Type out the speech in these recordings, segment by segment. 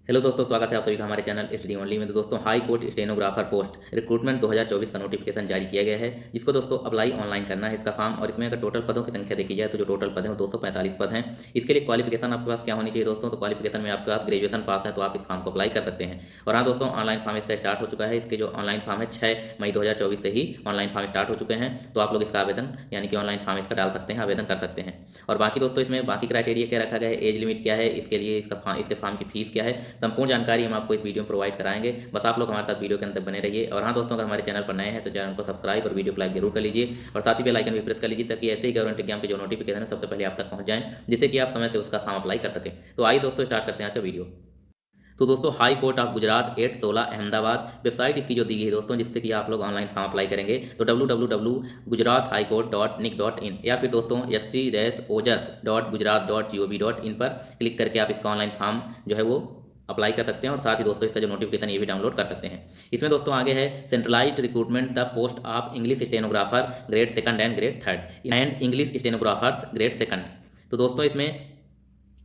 Hello दोस्तों, स्वागत है आप सभी का हमारे चैनल स्टडी ओनली में। तो दोस्तों, high court stenographer post recruitment 2024 का नोटिफिकेशन जारी किया गया है, जिसको दोस्तों अप्लाई ऑनलाइन करना है इसका फॉर्म। और इसमें अगर टोटल पदों की संख्या देखी जाए तो जो टोटल पद हैं वो 245 पद हैं। इसके लिए क्वालिफिकेशन आपके पास क्या होनी चाहिए दोस्तों? तो क्वालिफिकेशन में आपके पास ग्रेजुएशन पास है तो आप इस फॉर्म को अप्लाई कर सकते हैं। और हाँ दोस्तों, ऑनलाइन फॉर्म इसका स्टार्ट हो चुका है। इसके जो ऑनलाइन फॉर्म है 6 मई 2024 से ही ऑनलाइन फॉर्म स्टार्ट हो चुके हैं। तो आप लोग इसका आवेदन यानी कि ऑनलाइन फॉर्म इसका डाल सकते हैं, आवेदन कर सकते हैं। और बाकी दोस्तों, इसमें बाकी क्राइटेरिया क्या रखा गया है, एज लिमिट क्या है, इसके लिए इसके फॉर्म की फीस क्या है, संपूर्ण जानकारी हम आपको इस वीडियो में प्रोवाइड कराएंगे। बस आप लोग हमारे साथ वीडियो के अंत तक बने रहिए। और हाँ दोस्तों, अगर हमारे चैनल पर नए हैं तो चैनल को सब्सक्राइब और वीडियो को लाइक जरूर कर लीजिए, और साथ ही बेल आइकन भी प्रेस कर लीजिए ताकि ऐसे ही गवर्नमेंट एग्जाम के जो नोटिफिकेशन है सबसे पहले आप तक पहुंच जाएं, जिससे कि आप समय से उसका फॉर्म अप्लाई कर सकें। तो आइए दोस्तों, स्टार्ट करते हैं आज का वीडियो। तो दोस्तों, high court of Gujarat 8 16 Ahmedabad website इसकी जो दी गई है दोस्तों, जिससे कि आप लोग ऑनलाइन फॉर्म अप्लाई करेंगे तो www.gujarathighcourt.nic.in या फिर दोस्तों sc-ojas.gujarat.gov.in पर क्लिक करके आप इसका ऑनलाइन फॉर्म जो है वो अप्लाई कर सकते हैं। और साथ ही दोस्तों, इसका जो नोटिफिकेशन ये भी डाउनलोड कर सकते हैं। इसमें दोस्तों आगे है centralised recruitment the post of English stenographer grade second and grade third and English stenographer grade second. तो दोस्तों, इसमें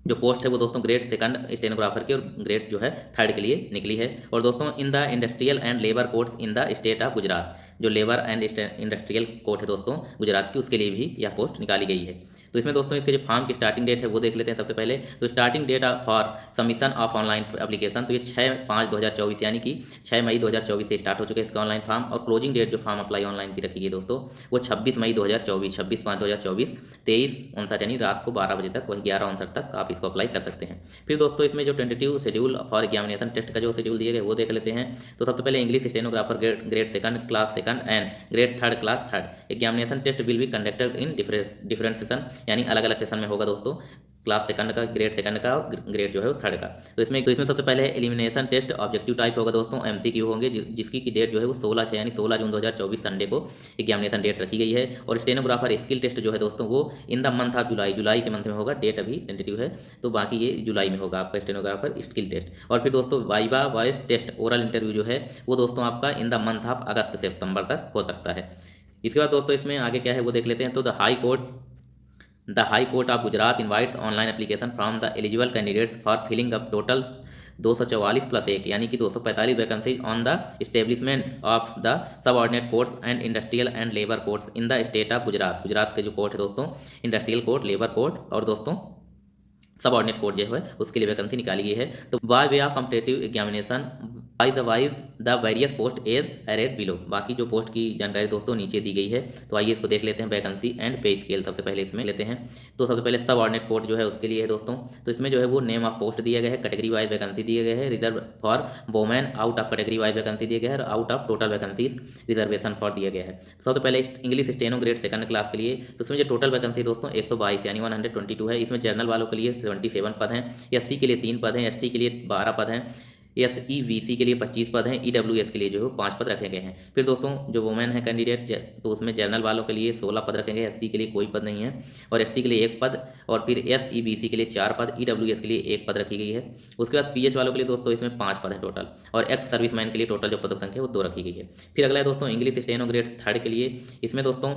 जो पोस्ट है वो दोस्तों ग्रेड सेकंड स्टेनोग्राफर की और ग्रेड जो है थर्ड के लिए निकली है। और दोस्तों, in the industrial and labour courts in the state of Gujarat, जो लेबर एंड इंडस्ट्रियल कोर्ट है दोस्तों गुजरात की, उसके लिए भी यह पोस्ट निकाली गई है। तो इसमें दोस्तों इसके जो फॉर्म की स्टार्टिंग डेट है वो देख लेते हैं सबसे पहले। तो starting date for submission of online application, तो ये 6/5/2024 यानी कि 6 मई 2024 से स्टार्ट हो चुके हैं इसका ऑनलाइन फॉर्म। और क्लोजिंग डेट जो फॉर्म अप्लाई ऑनलाइन की रखी गई दोस्तों वो 26 मई 2024, 26/5/2024, 23:59 यानी रात को 12 बजे तक, वही 11:59 तक आप इसको अप्लाई कर सकते हैं। फिर दोस्तों, इसमें जो tentative schedule for examination test का जो शेड्यूल दिए गए वो देख लेते हैं। तो सबसे पहले English stenographer grade second class second and grade third class third examination test will be conducted in different session, यानी अलग अलग सेशन में होगा दोस्तों, क्लास सेकंड का, ग्रेड सेकंड का और ग्रेड जो है वो थर्ड का। तो इसमें सबसे पहले एलिमिनेशन टेस्ट ऑब्जेक्टिव टाइप होगा दोस्तों, एमसीक्यू होंगे, जिसकी की डेट जो है वो 16 यानी 16 जून 2024 संडे को एग्जामिनेशन डेट रखी गई है। और स्टेनोग्राफर स्किल टेस्ट जो है दोस्तों वो इन द मंथ ऑफ जुलाई के मंथ में होगा, डेट अभी टेंटेटिव है तो बाकी ये जुलाई में होगा आपका स्टेनोग्राफर स्किल टेस्ट। और फिर दोस्तों viva voce test oral interview जो है वो दोस्तों आपका in the month of August से सितंबर तक हो सकता है। इसके बाद दोस्तों, इसमें आगे क्या है वो देख लेते हैं। तो the high court of Gujarat invites online application from the eligible candidates for filling up total 244+1 यानी कि 245 vacancy on the establishment of the subordinate courts and industrial and labour courts in the state of Gujarat. Gujarat के जो court है दोस्तों, industrial court, labour court और दोस्तों सब ordinate court जो है उसके लिए वैकेंसी निकाली गई है। तो by way of competitive examination wise the various post as arrayed below, बाकी जो पोस्ट की जानकारी दोस्तों नीचे दी गई है। तो आइए इसको देख लेते हैं, वैकेंसी एंड पे स्केल सबसे पहले इसमें लेते हैं। तो सबसे पहले सब ऑर्डिनेट कोर्ट जो है उसके लिए है दोस्तों। तो इसमें जो है वो नेम ऑफ पोस्ट दिया गया है, कैटेगरी वाइज वैकेंसी दिए गए हैं, reserve for women out of category wise vacancy दिए गए हैं, और out of total vacancies reservation for दिया गया है। सबसे पहले English steno grade second class के लिए, तो इसमें जो टोटल वैकेंसी दोस्तों 122 यानी 122 है। इसमें जनरल वालों के लिए 77 पद हैं, एससी के लिए 3 पद हैं, एसटी के लिए 12 पद हैं, SEVC के लिए 25 पद हैं, EWS के लिए जो है 5 पद रखे गए हैं। फिर दोस्तों जो वुमेन है कैंडिडेट, तो उसमें जनरल वालों के लिए 16 पद रखे गए, SC के लिए कोई पद नहीं है, और ST के लिए 1 पद, और फिर SEBC के लिए 4 पद, EWS के लिए 1 पद रखी गई है। उसके बाद PH वालों के लिए दोस्तों इसमें 5 पद है टोटल, और एक्स सर्विसमैन के लिए टोटल जो पदक संख्या है वो 2 रखी गई है। फिर अगला है दोस्तों इंग्लिश स्टेनो ग्रेड थर्ड के लिए। इसमें दोस्तों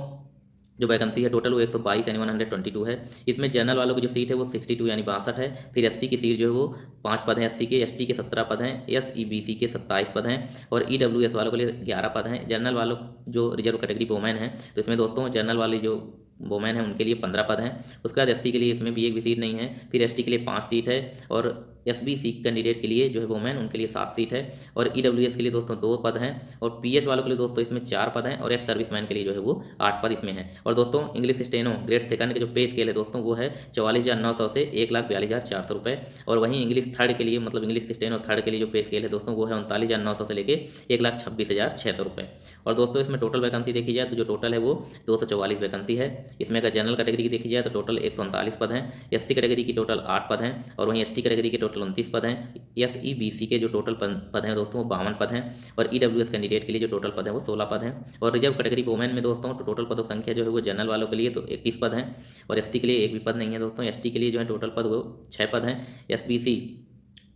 जो वैकेंसी है टोटल वो 122 यानी 122 है। इसमें जनरल वालों की जो सीट है वो 62 यानी 62 है। फिर एससी की सीट जो है वो 5 पद हैं एससी के, एसटी के 17 पद हैं, एसईबीसी के 27 पद हैं, और ईडब्ल्यूएस वालों के लिए 11 पद हैं। जनरल वालों जो रिजर्व कैटेगरी वोमेन है, तो इसमें दोस्तों जनरल वाली जो वोमेन है उनके लिए 15 पद हैं। उसके बाद एससी के लिए इसमें भी एक भी सीट नहीं है। फिर एसटी के लिए 5 सीट है, और एसबीसी कैंडिडेट के लिए जो है वोमेन उनके लिए 7 सीट है, और ईडब्ल्यूएस के लिए दोस्तों 2 पद हैं, और पीएच वालों के लिए दोस्तों इसमें 4 पद हैं, और एक्स सर्विसमैन के लिए जो है वो 8 पद इसमें है। और दोस्तों इंग्लिश स्टेनो ग्रेड सेकंड के जो पे स्केल है दोस्तों वो है 44,900 से 1,42,400 रुपये। और वहीं इंग्लिश थर्ड के लिए, मतलब इंग्लिश स्टेनो थर्ड के लिए जो पे स्केल है दोस्तों वो है 39,900 से लेके 1,26,600 रुपये। और दोस्तों इसमें टोटल वैकेंसी देखी जाए तो जो टोटल है वो 244 वैकेंसी है। इसमें अगर जनरल कैटेगरी की देखी जाए तो टोटल 139 पद हैं, एससी कैटेगरी की टोटल 8 पद हैं, और वहीं एसटी कैटेगरी के टोटल 29 पद हैं, एसईबीसी के जो टोटल पद हैं दोस्तों वो 52 पद हैं, और ईडब्ल्यूएस कैंडिडेट के लिए जो टोटल पद है वो 16 पद हैं। और रिजर्व कैटेगरी वोमेन में दोस्तों तो टोटल पदों की संख्या जो है वो जनरल वालों के लिए तो 21 पद हैं, और एसटी के लिए एक भी पद नहीं है दोस्तों। एसटी के लिए जो है टोटल पद वो 6 पद हैं, एसबीसी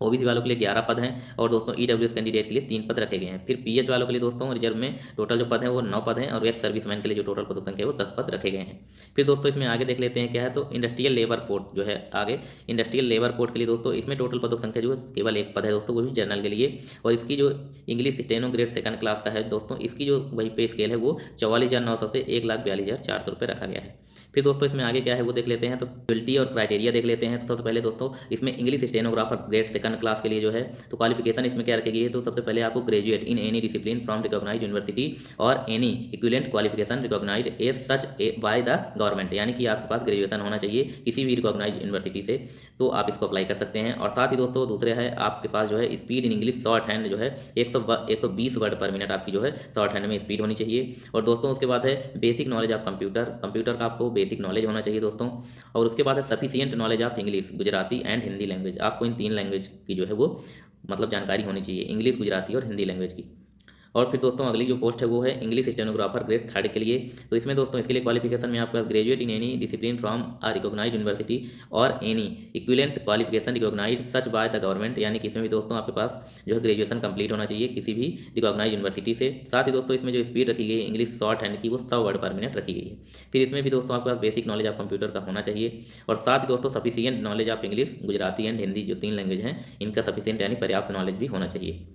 ओबीसी वालों के लिए 11 पद हैं और दोस्तों ईडब्ल्यूएस कैंडिडेट के लिए 3 पद रखे गए हैं। फिर पीएच वालों के लिए दोस्तों रिजर्व में टोटल जो पद हैं वो 9 पद हैं और एक्स सर्विसमैन के लिए जो टोटल पदों संख्या है वो 10 पद रखे गए हैं। फिर दोस्तों इसमें आगे देख लेते हैं क्या है, तो इंडस्ट्रियल लेबर कोड जो है आगे इंडस्ट्रियल लेबर कोड के लिए दोस्तों इसमें टोटल पदों संख्या जो है केवल 1 पद है दोस्तों, वो भी जनरल के लिए। और इसकी जो English steno grade second class का है दोस्तों, इसकी जो वही पे स्केल है वो 44,900 से 1,42,400 रुपये रखा गया है। फिर दोस्तों इसमें आगे क्या है वो देख लेते हैं, तो एलिजिबिलिटी और क्राइटेरिया देख लेते हैं। तो सबसे पहले दोस्तों इसमें English stenographer grade second class के लिए जो है तो क्वालिफिकेशन इसमें क्या रखी गई है, तो सबसे पहले आपको graduate in any discipline from recognised university और any equivalent qualification recognised as such by the government, यानी कि आपके पास ग्रेजुएशन होना चाहिए किसी भी रिकॉग्नाइज्ड यूनिवर्सिटी से, तो आप इसको अप्लाई कर सकते हैं। और साथ ही दोस्तों दूसरे है आपके पास जो है speed in English short hand जो है 120 वर्ड पर मिनट आपकी जो है शॉर्ट हैंड में स्पीड होनी चाहिए। और दोस्तों उसके बाद है बेसिक नॉलेज ऑफ कंप्यूटर का आपको बेसिक नॉलेज होना चाहिए दोस्तों। और उसके बाद है sufficient knowledge of English, Gujarati and Hindi language, आपको इन 3 लैंग्वेज की जो है वो मतलब जानकारी होनी चाहिए, इंग्लिश, गुजराती और हिंदी लैंग्वेज की। और फिर दोस्तों अगली जो पोस्ट है वो है इंग्लिश स्टेनोग्राफर ग्रेड थर्ड के लिए। तो इसमें दोस्तों इसके लिए क्वालिफिकेशन में आपका graduate in any discipline from a recognised university और any equivalent qualification recognised such by the government, यानी कि इसमें भी दोस्तों आपके पास जो है ग्रेजुएशन कंप्लीट होना चाहिए किसी भी रिकॉग्नाइज्ड यूनिवर्सिटी से। साथ ही दोस्तों इसमें जो स्पीड रखी गई है इंग्लिश शॉर्ट हैंड की वो 100 वर्ड पर मिनट रखी गई है। फिर इसमें भी दोस्तों आपके पास बेसिक नॉलेज ऑफ कंप्यूटर का होना चाहिए। और साथ ही दोस्तों sufficient knowledge of English, Gujarati and Hindi जो 3 लैंग्वेज हैं इनका सफिशिएंट यानी पर्याप्त नॉलेज भी होना चाहिए।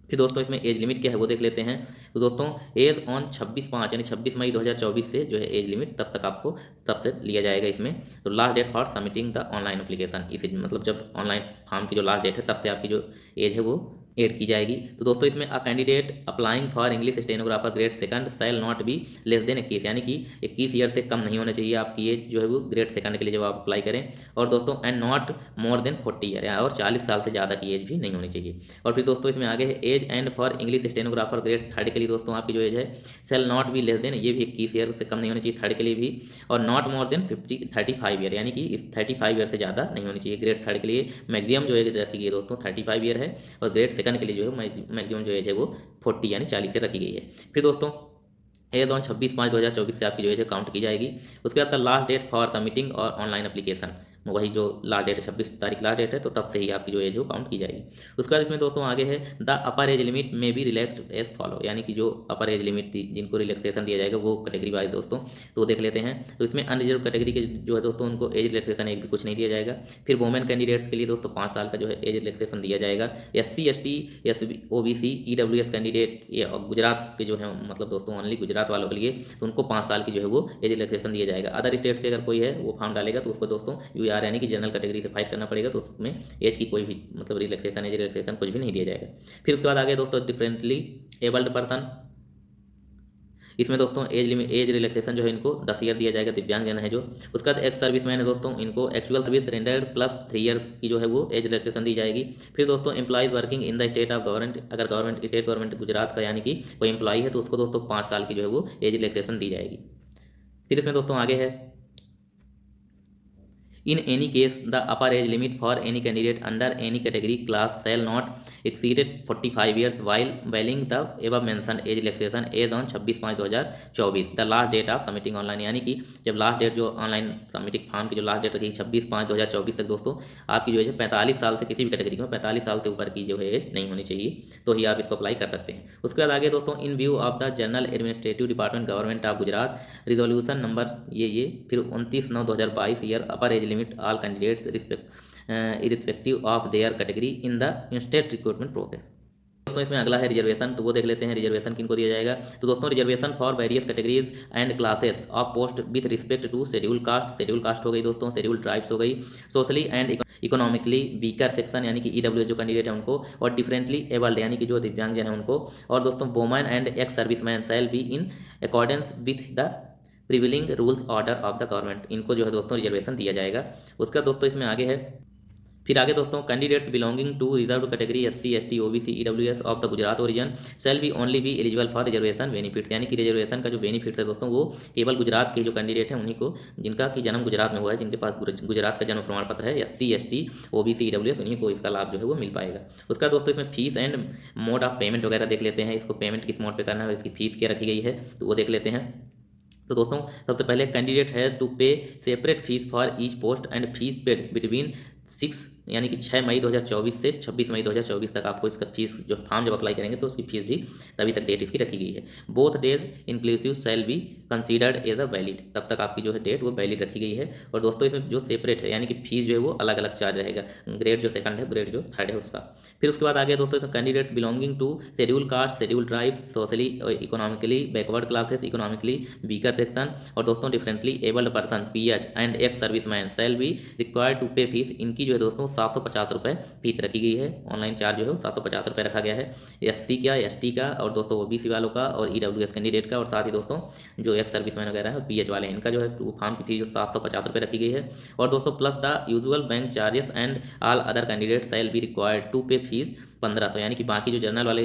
फिर दोस्तों इसमें एज लिमिट क्या है वो देख लेते हैं। तो दोस्तों एज ऑन 26/5 यानी 26 मई 2024 से जो है एज लिमिट तब तक आपको तब से लिया जाएगा इसमें। तो last date for submitting the online application, इसी मतलब जब ऑनलाइन फॉर्म की जो लास्ट डेट है तब से आपकी जो एज है वो ऐड की जाएगी। तो दोस्तों इसमें a candidate applying for English stenographer grade second shell not be less then 21, यानी कि 21 ईयर से कम नहीं होना चाहिए आपकी एज जो है वो ग्रेड सेकंड के लिए जब आप अप्लाई करें। और दोस्तों and not more than 40 year, और 40 साल से ज़्यादा की एज भी नहीं होनी चाहिए। और फिर दोस्तों इसमें आगे है age and for English stenographer grade third के लिए दोस्तों आपकी जो एज है shall not be less than, ये भी 21 ईयर से कम नहीं होनी चाहिए थर्ड के लिए भी, और नॉट मोर देन 35 ईयर, यानी कि इस 35 ईयर से ज़्यादा नहीं होनी चाहिए। ग्रेड थर्ड के लिए मैक्सिमम जो एज रखी गई है दोस्तों 35 ईयर है, और ग्रेड सेकंड के लिए जो है मैक्सिमम जो एज है वो 40 यानी 40 से रखी गई है। फिर दोस्तों एज ऑन 26/5/2024 से आपकी जो है काउंट की जाएगी। उसके बाद लास्ट डेट फॉर सबमिटिंग और ऑनलाइन एप्लीकेशन, वही जो लास्ट डेट है 26 तारीख लास्ट डेट है, तो तब से ही आपकी जो एज है वो काउंट की जाएगी। उसके बाद इसमें दोस्तों आगे है द अपर एज लिमिट में भी रिलैक्स एज फॉलो, यानी कि जो अपर एज लिमिट थी जिनको रिलैक्सेशन दिया जाएगा वो कैटेगरी वाइज दोस्तों तो देख लेते हैं। तो इसमें अनरिजर्व कैटेगरी के जो है दोस्तों उनको एज रिलैक्सेशन एक भी कुछ नहीं दिया जाएगा। फिर वुमेन कैंडिडेट्स के लिए दोस्तों 5 साल का जो है एज रिलैक्सेशन दिया जाएगा। SC ST OBC EWS candidate ये गुजरात के जो है मतलब दोस्तों ओनली गुजरात वालों के लिए तो उनको 5 साल की जो है वो एज रिलैक्सेशन दिया जाएगा। अदर स्टेट से अगर कोई है वो फॉर्म डालेगा तो उसको दोस्तों UR यानी कि जनरल कैटेगरी से फाइट करना पड़ेगा, तो उसमें एज की कोई भी मतलब रिलैक्सेशन एज रिलैक्सेशन कुछ भी नहीं दिया जाएगा। फिर उसके बाद आगे दोस्तों डिफरेंटली एबल्ड पर्सन, इसमें दोस्तों एज रिलैक्सेशन जो है इनको 10 ईयर दिया जाएगा, दिव्यांग जन है जो। उसके बाद एक्स सर्विसमैन है दोस्तों इनको actual service rendered plus 3 year की जो है वो एज रिलैक्सेशन दी जाएगी। फिर दोस्तों employees working in the state of government, अगर गवर्नमेंट स्टेट गवर्नमेंट गुजरात का यानी कि कोई एम्प्लॉई है तो उसको दोस्तों 5 साल की जो है वो एज रिलैक्सेशन दी जाएगी। फिर इसमें दोस्तों आगे है In any case, the upper age limit for any candidate under any category class shall not exceed 45 years while availing the above mentioned age relaxation as on 26/5/2024 the last date of submitting online, यानी कि जब last date जो online submitting form की जो last date रखी 26/5/2024 तक दोस्तों आपकी जो है 45 साल से किसी भी कैटेगरी में 45 साल से ऊपर की जो है एज नहीं होनी चाहिए, तो ही आप इसको अप्लाई कर सकते हैं। उसके बाद आगे दोस्तों इन view of the general administrative department government of Gujarat resolution number ये फिर 29/9/2022 year upper age limit all candidates irrespective of their category in the instant recruitment process। दोस्तों इसमें अगला है रिजर्वेशन, तो वो देख लेते हैं रिजर्वेशन किनको दिया जाएगा। तो दोस्तों reservation for various categories and classes of post with respect to schedule caste हो गई दोस्तों, शेड्यूल ट्राइब्स हो गई, socially and economically weaker section यानी कि EWS जो कैंडिडेट है उनको, और डिफरेंटली एबल्ड यानी कि जो दिव्यांगजन है उनको, और दोस्तों women and ex serviceman shall be in accordance with the prevailing rules order of the government, इनको जो है दोस्तों रिजर्वेशन दिया जाएगा। उसका दोस्तों इसमें आगे है फिर आगे दोस्तों candidates belonging to reserve category SC ST OBC EWS of the Gujarat origin shall be only be eligible for reservation benefits, यानी कि रिजर्वेशन का जो बेनिफिट्स है दोस्तों वो केवल गुजरात के जो कैंडिडेट हैं उन्हीं को, जिनका कि जन्म गुजरात में हुआ है, जिनके पास गुजरात का जन्म प्रमाण पत्र है SC ST OBC EWS उन्हीं को इसका लाभ जो है वो मिल पाएगा। उसका दोस्तों इसमें fees and mode of payment वगैरह देख लेते हैं, इसको पेमेंट किस मोड पर करना है, इसकी फीस क्या रखी गई है तो वो देख लेते हैं। तो दोस्तों सबसे पहले कैंडिडेट हैज़ टू पे separate fees for each post and fees paid between 6 यानी कि 6 मई 2024 से 26 मई 2024 तक आपको इसका फीस जो फॉर्म जब अप्लाई करेंगे तो उसकी फीस भी तभी तक डेट इसकी रखी गई है। Both days inclusive shall be considered as a valid, तब तक आपकी जो है डेट वो वैलिड रखी गई है। और दोस्तों इसमें जो सेपरेट है यानी कि फीस जो है वो अलग अलग चार्ज रहेगा, ग्रेड जो सेकंड है, ग्रेड जो थर्ड है उसका। फिर उसके बाद आगे दोस्तों इसमें candidates belonging to schedule caste, schedule tribes, socially economically backward classes, economically weaker section और दोस्तों differently abled person PH and ex serviceman shall be required to pay fees. इनकी जो है दोस्तों 750 रुपये फीस रखी गई है, ऑनलाइन चार्ज जो है 750 रुपये रखा गया है। एससी का, एसटी का और दोस्तों ओबीसी वालों का और ईडब्ल्यूएस कैंडिडेट का और साथ ही दोस्तों जो एक्स सर्विसमैन वगैरह है और पीएच वाले इनका जो है फॉर्म की फीस 750 रुपये रखी गई है। और दोस्तों plus the usual bank charges and all other candidate shall be required to pay fees 1500, यानी कि बाकी जो जनरल वाले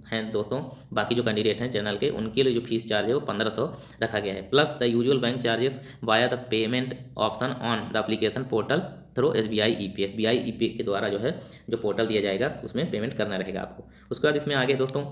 हैं दोस्तों, बाकी जो कैंडिडेट हैं जनरल के, उनके लिए जो फीस चार्ज है वो 1500 रखा गया है। Plus the usual bank charges via the payment option on the application portal through SBI EP, SBI EP के द्वारा जो है जो पोर्टल दिया जाएगा उसमें पेमेंट करना रहेगा आपको। उसके बाद इसमें आगे दोस्तों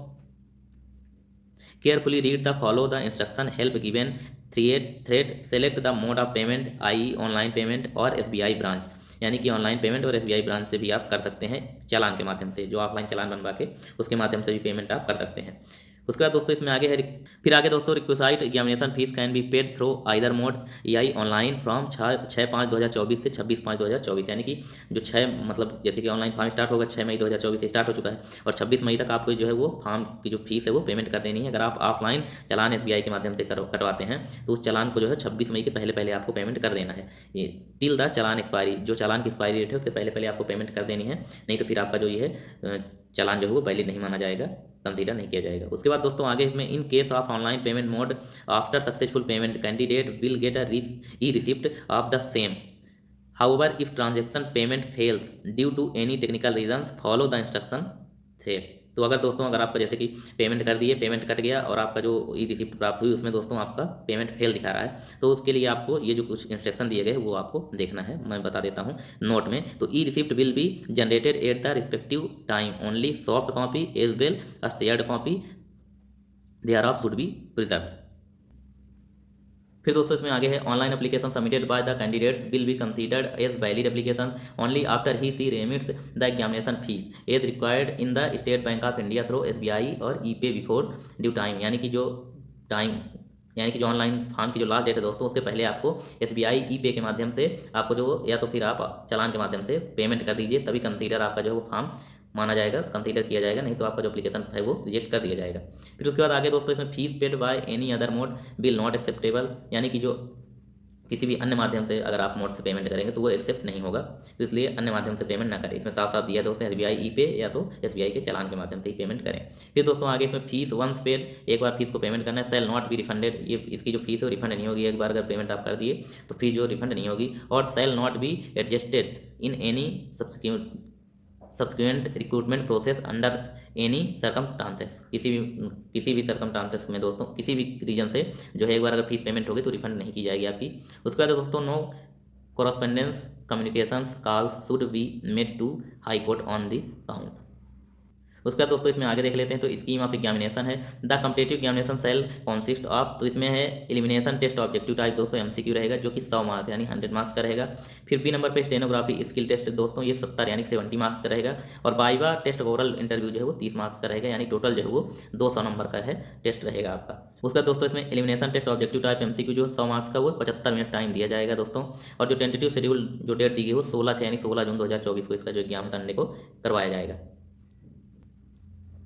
carefully read the follow the instruction help given thread select the mode of payment I online payment और एसबीआई ब्रांच, यानी कि ऑनलाइन पेमेंट और एसबीआई ब्रांच से भी आप कर सकते हैं चालान के माध्यम से, जो ऑफलाइन चालान बनवा के उसके माध्यम से भी पेमेंट आप कर सकते हैं। उसके बाद दोस्तों इसमें आगे है फिर आगे दोस्तों requisite examination fees can be paid through either mode EI online from 6/5/2024 से 26/5/2024, यानी कि जो 6 मतलब जैसे कि ऑनलाइन फॉर्म स्टार्ट होगा 6 मई 2024 से स्टार्ट हो चुका है और 26 मई तक आपको जो है वो फॉर्म की जो फीस है वो पेमेंट कर देनी है। अगर आप ऑफलाइन चालान एसबीआई के माध्यम से कटवाते हैं तो उस चालान को जो है 26 मई के पहले पहले आपको पेमेंट कर देना है। ये टिल द चालान एक्सपायरी, जो चालान की एक्सपायरी डेट है उससे पहले पहले आपको पेमेंट कर देनी है, नहीं तो फिर आपका जो ये है चालान जो है वो वैलिड नहीं माना जाएगा, कंसीडर नहीं किया जाएगा। उसके बाद दोस्तों आगे इसमें in case of online payment mode after successful payment candidate will get a e receipt of the same, however if transaction payment fails due to any technical reasons follow the instruction thread. तो अगर दोस्तों अगर आपका जैसे कि payment कर दिए, payment cut गया और आपका जो ई रिसिप्ट प्राप्त हुई उसमें दोस्तों आपका पेमेंट फेल दिखा रहा है, तो उसके लिए आपको ये जो कुछ इंस्ट्रक्शन दिए गए वो आपको देखना है, मैं बता देता हूँ नोट में। तो e receipt will be generated at the respective time, only soft copy as well a shared copy thereof should be preserve. फिर दोस्तों इसमें आगे है online application submitted by the candidates will be considered as valid application only after he she remits the examination fees as required in the State Bank of India through SBI और e पे before due time, यानी कि जो time यानी कि जो online form की जो लास्ट डेट है दोस्तों उसके पहले आपको एसबीआई ई पे के माध्यम से आपको जो या तो फिर आप चालान के माध्यम से पेमेंट कर दीजिए, तभी कंसीडर आपका जो है वो फॉर्म माना जाएगा, कंसीडर किया जाएगा, नहीं तो आपका जो एप्लीकेशन है वो रिजेक्ट कर दिया जाएगा। फिर उसके बाद आगे दोस्तों इसमें fees paid by any other mode will not acceptable, यानी कि जो किसी भी अन्य माध्यम से अगर आप मोड से पेमेंट करेंगे तो वो एक्सेप्ट नहीं होगा, तो इसलिए अन्य माध्यम से पेमेंट ना करें। इसमें साफ साफ दिया दोस्तों एसबीआई ई पे या तो एसबीआई के चालान के माध्यम से ही पेमेंट करें। फिर दोस्तों आगे इसमें फीस वंस पेड, एक बार फीस को पेमेंट करना है, सेल नॉट बी रिफंडेड, ये इसकी जो फीस है वो रिफंड नहीं होगी, एक बार अगर पेमेंट आप कर दिए तो फीस जो रिफंड नहीं होगी। और shall not be adjusted in any subsequent recruitment process under any circumstances, किसी भी सर्कमस्टांसेस में दोस्तों किसी भी रीजन से जो है एक बार अगर फीस पेमेंट होगी तो रिफंड नहीं की जाएगी आपकी। उसके बाद दोस्तों no correspondence communications call should be made to high court on this count. उसके बाद दोस्तों इसमें आगे देख लेते हैं, तो स्कीम ऑफ एग्जामिनेशन है the competitive examination shall consist of, तो इसमें है एलिमिनेशन टेस्ट ऑब्जेक्टिव टाइप दोस्तों एमसीक्यू रहेगा जो कि 100 मार्क्स यानी 100 मार्क्स का रहेगा। फिर बी नंबर पे स्टेनोग्राफी स्किल टेस्ट दोस्तों ये 70 यानी 70 मार्क्स का रहेगा। और वाइवा टेस्ट ओरल इंटरव्यू जो है वो 30 मार्क्स का रहेगा, यानी टोटल जो है वो 200 नंबर का है टेस्ट रहेगा आपका। उसका दोस्तों इसमें elimination test objective type MCQ जो 100 मार्क्स का वो 75 मिनट टाइम दिया जाएगा दोस्तों। और जो टेंटेटिव शेड्यूल जो डेट दी गई वो 16 यानी 16 जून 2024 को इसका जो एग्जाम संडे को करवाया जाएगा।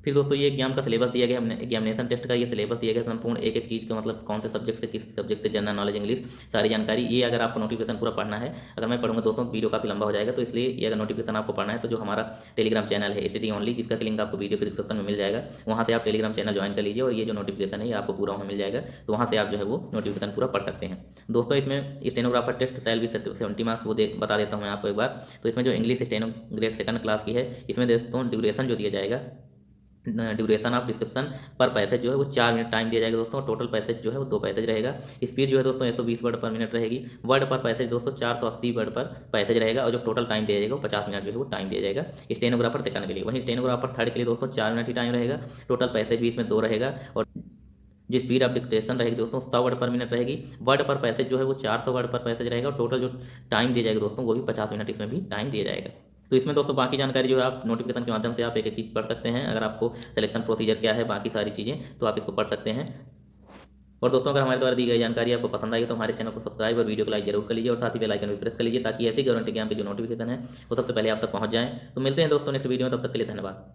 फिर दोस्तों ये एग्जाम का सिलेबस दिया गया, हमने एग्जामिनेशन टेस्ट का ये सिलेबस दिया गया संपूर्ण एक एक चीज़ का, मतलब कौन से सब्जेक्ट से किस सब्जेक्ट से, जनरल नॉलेज, इंग्लिश, सारी जानकारी। ये अगर आपको नोटिफिकेशन पूरा पढ़ना है, अगर मैं पढ़ूंगा दोस्तों वीडियो काफ़ी लंबा हो जाएगा, तो इसलिए ये अगर नोटिफिकेशन आपको पढ़ना है तो जो हमारा टेलीग्राम चैनल है STD ओनली, जिसका लिंक आपको वीडियो के डिस्क्रिप्शन में मिल जाएगा, वहाँ से आप टेलीग्राम चैनल ज्वाइन कर लीजिए और ये जो नोटिफिकेशन है ये आपको पूरा वहाँ मिल जाएगा, तो वहाँ से आप जो है वो नोटिफिकेशन पूरा पढ़ सकते हैं। दोस्तों इसमें स्टेनोग्राफर टेस्ट सेल भी 70 मार्क्स वो बता देता हूँ मैं आपको एक बार। तो इसमें जो English steno grade second class की है, इसमें दोस्तों ड्यूरेशन जो दिया जाएगा, ड्यूरेशन ऑफ डिस्क्रिप्शन पर पैसेज जो है वो 4 मिनट टाइम दिया जाएगा दोस्तों। टोटल पैसेज जो है वो 2 पैसेज रहेगा। स्पीड जो है दोस्तों 120 वर्ड पर मिनट रहेगी। वर्ड पर पैसेज दोस्तों 480 वर्ड पर पैसेज रहेगा। और जो टोटल टाइम दिया जाएगा वो 50 मिनट जो है वो टाइम दिया जाएगा स्टेनोग्राफर सेकंड के लिए। वहीं स्टेनोग्राफर थर्ड के लिए दोस्तों 4 मिनट ही टाइम रहेगा। टोटल पैसेज भी इसमें 2 रहेगा। और जो स्पीड ऑफ डिक्टेशन रहेगी दोस्तों 100 वर्ड पर मिनट रहेगी। वर्ड पर पैसेज जो है वो 400 वर्ड पर पैसेज रहेगा। और टोटल जो टाइम दिया जाएगा दोस्तों वो भी 50 मिनट इसमें भी टाइम दिया जाएगा। तो इसमें दोस्तों बाकी जानकारी जो है आप नोटिफिकेशन के माध्यम से आप एक एक चीज़ पढ़ सकते हैं। अगर आपको सिलेक्शन प्रोसीजर क्या है, बाकी सारी चीज़ें, तो आप इसको पढ़ सकते हैं। और दोस्तों अगर हमारे द्वारा दी गई जानकारी आपको पसंद आई तो हमारे चैनल को सब्सक्राइब और वीडियो को लाइक जरूर कर लीजिए और साथ ही बेल आइकन भी प्रेस कर लीजिए ताकि ऐसी गवर्नमेंट एग्जाम के जो नोटिफिकेशन है वो सबसे पहले आप तक पहुंच जाएं। तो मिलते हैं दोस्तों नेक्स्ट वीडियो में, तब तक के लिए धन्यवाद।